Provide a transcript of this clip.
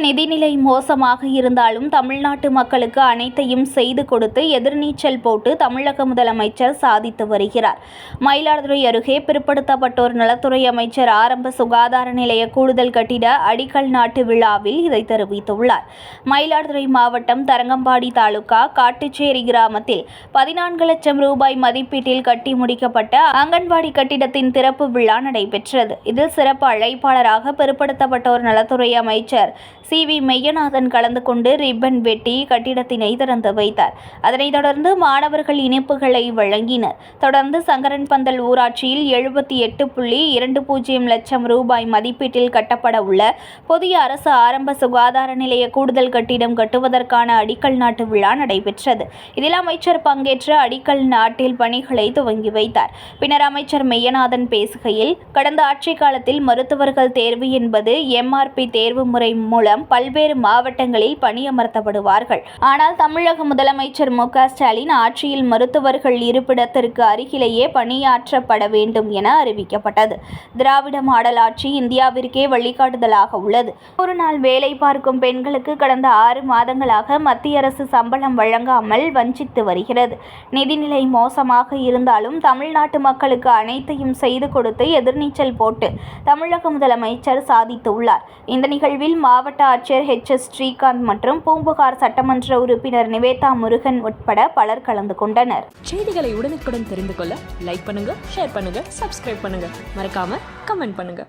நிதிநிலை மோசமாக இருந்தாலும் தமிழ்நாட்டு மக்களுக்கு அனைத்தையும் செய்து கொடுத்து எதிர்நீச்சல் போட்டு தமிழக முதலமைச்சர் சாதித்து வருகிறார். மயிலாடுதுறை அருகே பிற்படுத்தப்பட்டோர் நலத்துறை அமைச்சர் ஆரம்ப சுகாதார நிலைய கூடுதல் கட்டிட அடிக்கல் நாட்டு விழாவில் இதை தெரிவித்துள்ளார். மயிலாடுதுறை மாவட்டம் தரங்கம்பாடி தாலுகா காட்டுச்சேரி கிராமத்தில் 14 லட்சம் ரூபாய் மதிப்பீட்டில் கட்டி முடிக்கப்பட்ட அங்கன்வாடி கட்டிடத்தின் திறப்பு விழா நடைபெற்றது. இதில் சிறப்பு அழைப்பாளராக பிற்படுத்தப்பட்டோர் நலத்துறை அமைச்சர் சி.வி. மெய்யநாதன் கலந்து கொண்டு ரிப்பன் வெட்டி கட்டிடத்தினை திறந்து வைத்தார். அதனைத் தொடர்ந்து மாணவர்கள் இனிப்புகளை வழங்கினர். தொடர்ந்து சங்கரன்பந்தல் ஊராட்சியில் 78.20 லட்சம் ரூபாய் மதிப்பீட்டில் கட்டப்பட உள்ள புதிய அரசு ஆரம்ப சுகாதார நிலைய கூடுதல் கட்டிடம் கட்டுவதற்கான அடிக்கல் நாட்டு விழா நடைபெற்றது. இதில் அமைச்சர் பங்கேற்று அடிக்கல் நாட்டில் பணிகளை துவங்கி வைத்தார். பின்னர் அமைச்சர் மெய்யநாதன் பேசுகையில், கடந்த ஆட்சி காலத்தில் மருத்துவர்கள் தேர்வு என்பது MRP தேர்வு முறை மூலம் பல்வேறு மாவட்டங்களில் பணியமர்த்தப்படுவார்கள். ஆனால் தமிழக முதலமைச்சர் மு.க. ஸ்டாலின் ஆட்சியில் மருத்துவர்கள் இருப்பிடத்திற்கு அருகிலேயே பணியாற்றப்பட வேண்டும் என அறிவிக்கப்பட்டது. திராவிட மாடல் ஆட்சி இந்தியாவிற்கே வழிகாட்டுதலாக உள்ளது. ஒரு நாள் வேலை பார்க்கும் பெண்களுக்கு கடந்த 6 மாதங்களாக மத்திய அரசு சம்பளம் வழங்காமல் வஞ்சித்து வருகிறது. நிதிநிலை மோசமாக இருந்தாலும் தமிழ்நாட்டு மக்களுக்கு அனைத்தையும் செய்து கொடுத்து எதிர்நீச்சல் போட்டு தமிழக முதலமைச்சர் சாதித்துள்ளார். இந்த நிகழ்வில் மாவட்ட ஆட்சியர் H.S. ஸ்ரீகாந்த் மற்றும் பூம்புகார் சட்டமன்ற உறுப்பினர் நிவேதா முருகன் உட்பட பலர் கலந்து கொண்டனர். செய்திகளை உடனுக்குடன் தெரிந்து கொள்ள லைக் பண்ணுங்க, ஷேர் பண்ணுங்க, சப்ஸ்கிரைப் பண்ணுங்க, மறக்காம கமெண்ட் பண்ணுங்க.